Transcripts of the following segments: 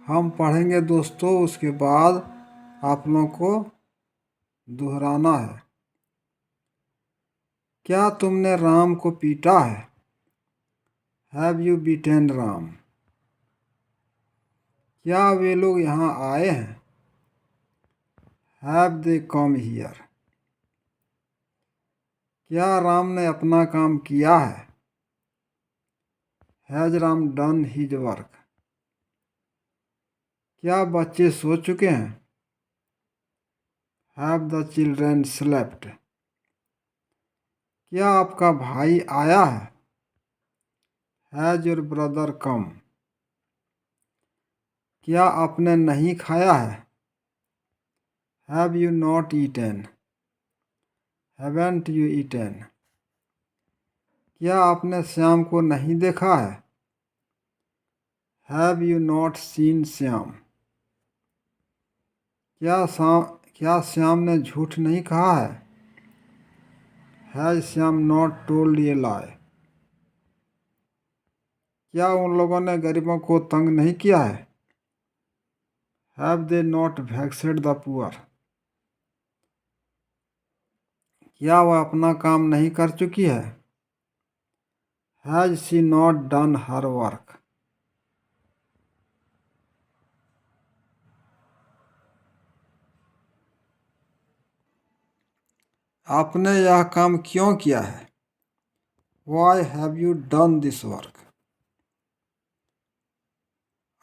हम पढ़ेंगे दोस्तों, उसके बाद आप लोगों को दोहराना है। क्या तुमने राम को पीटा है? Have you beaten Ram? क्या वे लोग यहाँ आए हैं? Have they come here? क्या राम ने अपना काम किया है? Has Ram done his work? क्या बच्चे सो चुके हैं? Have the children slept? क्या आपका भाई आया है? Has your brother come? क्या आपने नहीं खाया है? Have you not eaten? Haven't you eaten? क्या आपने श्याम को नहीं देखा है? Have you not scene Shyam? क्या श्याम ने झूठ नहीं कहा है? हैज श्याम नॉट टोल्ड ए लाई? क्या उन लोगों ने गरीबों को तंग नहीं किया है? Have they not vexed the poor? क्या वह अपना काम नहीं कर चुकी है? Has she not done her work? आपने यह काम क्यों किया है? Why have you done this work?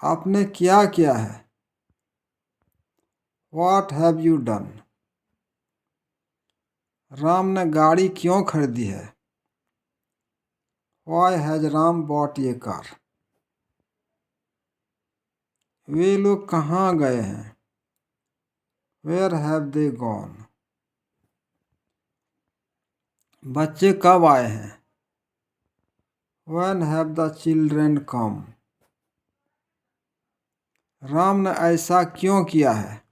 आपने क्या किया है? What have you done? Ram ने गाड़ी क्यों खरीदी है? Why has Ram bought a car? वे लोग कहाँ गए हैं? Where have they gone? बच्चे कब आए हैं? When have the children come? Ram ने ऐसा क्यों किया है?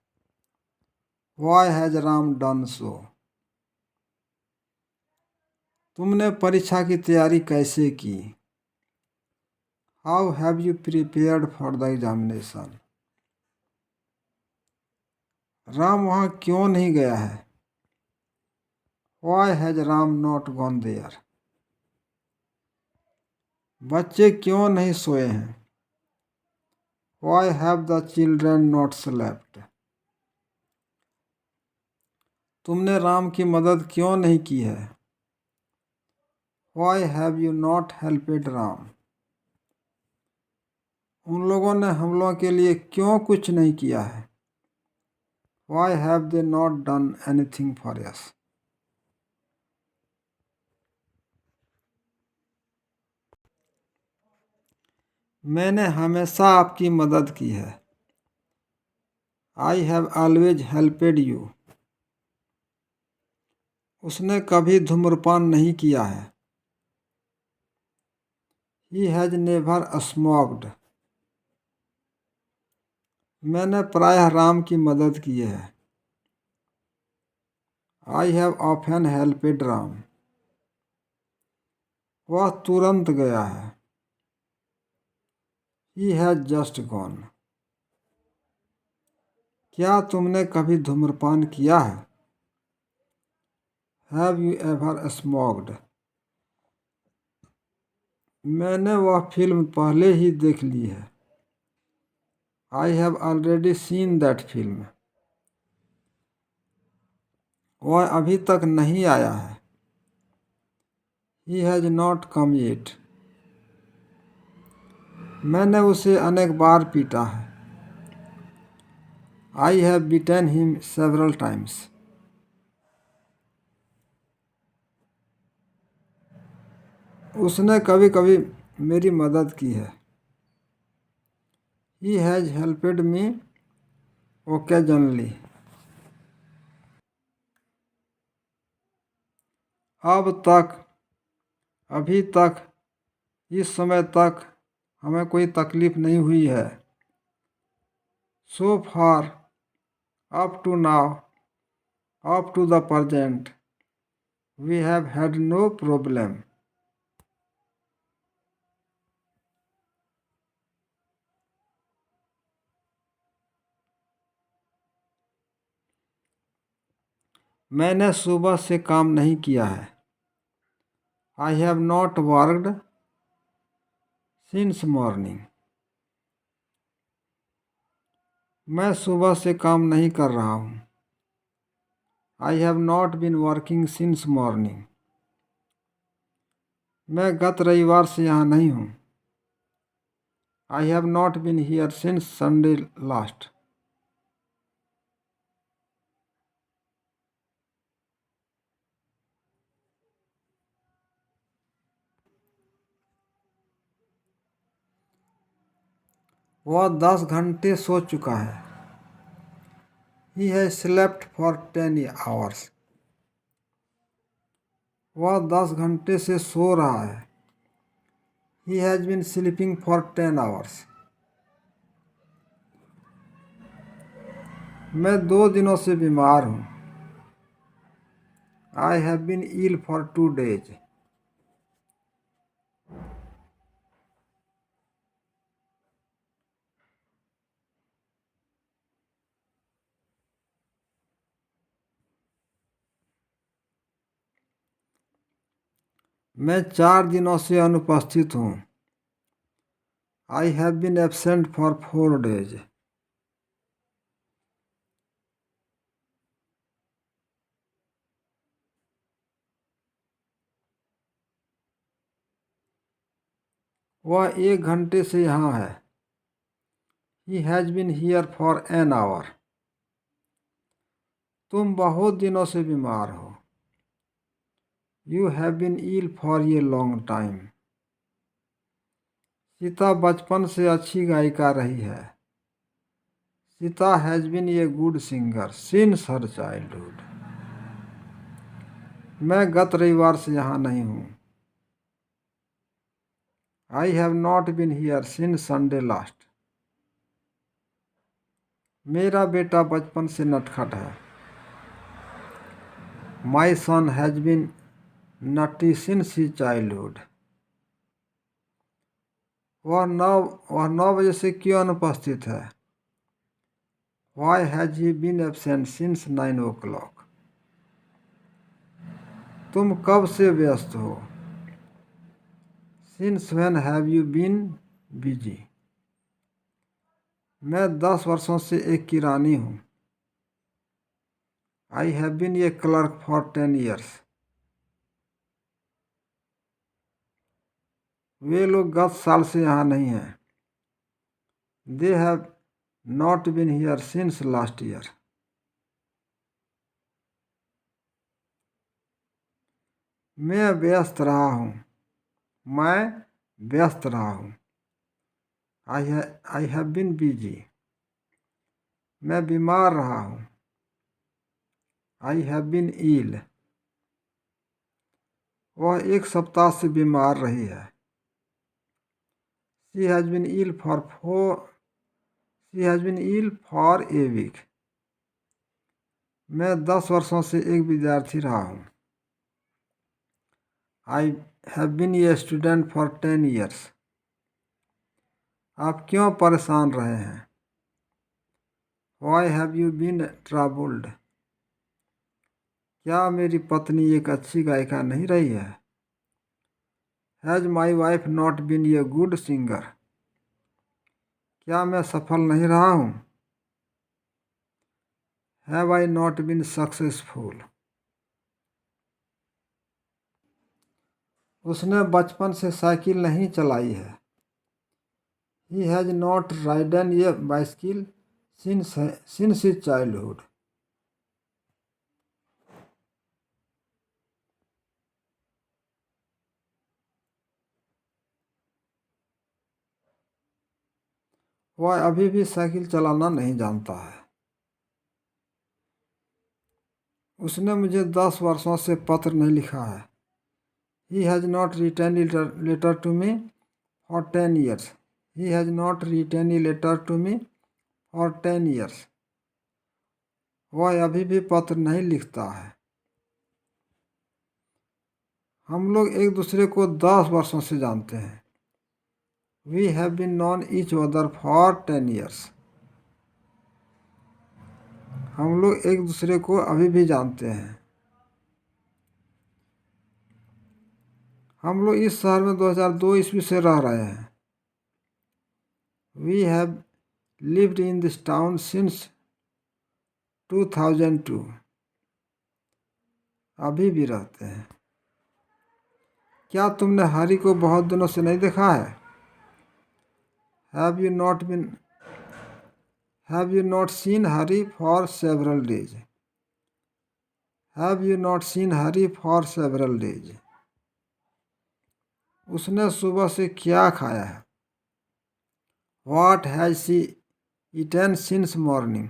Why has Ram done so? तुमने परीक्षा की तैयारी कैसे की? How have you prepared for the examination? Ram वहाँ क्यों नहीं गया है? Why has Ram not gone there? बच्चे क्यों नहीं सोए हैं? Why have the children not slept? तुमने राम की मदद क्यों नहीं की है? Why have you not helped Ram? उन लोगों ने हम लोगों के लिए क्यों कुछ नहीं किया है? Why have they not done anything for us? मैंने हमेशा आपकी मदद की है। I have always helped you. उसने कभी धूम्रपान नहीं किया है। He has never smoked. मैंने प्रायः राम की मदद की है। I have often helped Ram. वह तुरंत गया है। He has just gone. क्या तुमने कभी धूम्रपान किया है? Have you ever smoked? मैंने वह फिल्म पहले ही देख ली है। I have already seen that film. वह अभी तक नहीं आया है। He has not come yet. मैंने उसे अनेक बार पीटा है। I have beaten him several times. उसने कभी कभी मेरी मदद की है। He has helped me occasionally. अब तक, अभी तक, इस समय तक हमें कोई तकलीफ नहीं हुई है। So far, up to now, up to the present, we have had no problem. मैंने सुबह से काम नहीं किया है। I have not worked since morning. मैं सुबह से काम नहीं कर रहा हूँ। I have not been working since morning. मैं गत रविवार से यहाँ नहीं हूँ। I have not been here since Sunday last. वह 10 घंटे सो चुका है। He has slept for 10 hours. वह 10 घंटे से सो रहा है। He has been sleeping for 10 hours. मैं 2 दिनों से बीमार हूँ। I have been ill for 2 days. मैं 4 दिनों से अनुपस्थित हूँ। I have been absent for 4 days. वह 1 घंटे से यहाँ है। He has been here for an hour. तुम बहुत दिनों से बीमार हो। You have been ill for a long time. Sita बचपन से अच्छी गायिका रही है। Sita has been a good singer since her childhood. मैं गत रविवार से यहाँ नहीं हूँ। I have not been here since Sunday last. मेरा बेटा बचपन से नटखट है। My son has been naughty since his childhood. वह 9 बजे से क्यों अनुपस्थित है। Why has he been absent since 9 o'clock। तुम कब से व्यस्त हो। Since when have you been busy. मैं 10 वर्षों से एक किरानी हूँ। I have been a clerk for 10 years। वे लोग गत साल से यहाँ नहीं हैं। They have not been here since last year. मैं व्यस्त रहा हूँ। मैं व्यस्त रहा हूँ। I have been busy. मैं बीमार रहा हूँ। I have been ill. वह 1 सप्ताह से बीमार रही है। She has been ill for a week. मैं 10 वर्षों से एक विद्यार्थी रहा हूँ। I have been a student for 10 years। आप क्यों परेशान रहे हैं। Why have you been troubled. क्या मेरी पत्नी एक अच्छी गायिका नहीं रही है। Has my wife not been a good singer. क्या मैं सफल नहीं रहा हूँ। Have I not been successful. उसने बचपन से साइकिल नहीं चलाई है। He has not ridden a bicycle since his childhood. वह अभी भी साइकिल चलाना नहीं जानता है। उसने मुझे 10 वर्षों से पत्र नहीं लिखा है। He has not written a letter to me for 10 years. He has not written a letter to me for 10 years. वह अभी भी पत्र नहीं लिखता है। हम लोग एक दूसरे को 10 वर्षों से जानते हैं। We have been known each other for 10 years. हम लोग एक दूसरे को अभी भी जानते हैं। हम लोग इस शहर में 2002 ईस्वी से रह रहे हैं। We have lived in this town since 2002। अभी भी रहते हैं। क्या तुमने हरी को बहुत दिनों से नहीं देखा है? Have you not seen Hari for several days? Have you not seen Hari for several days? उसने सुबह से क्या खाया है? What has she eaten since morning?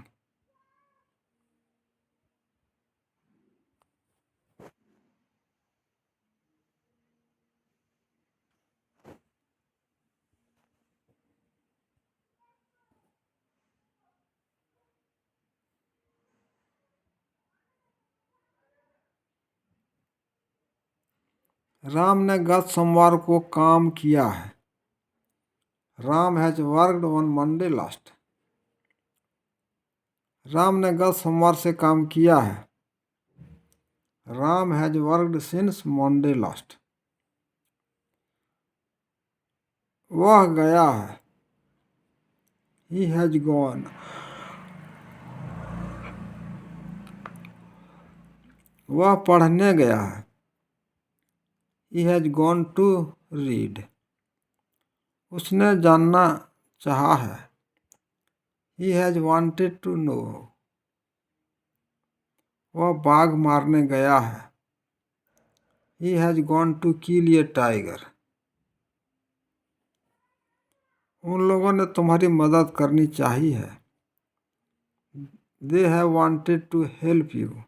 Ram ने गत सोमवार को काम किया है। Ram has worked on Monday last. Ram ने गत सोमवार से काम किया है। Ram has worked since Monday last. वह गया है। He has gone. वह पढ़ने गया है। He has gone to read. उसने जानना चाहा है। He has wanted to know. वह बाघ मारने गया है। He has gone to kill a tiger. उन लोगों ने तुम्हारी मदद करनी चाहिए। They have wanted to help you.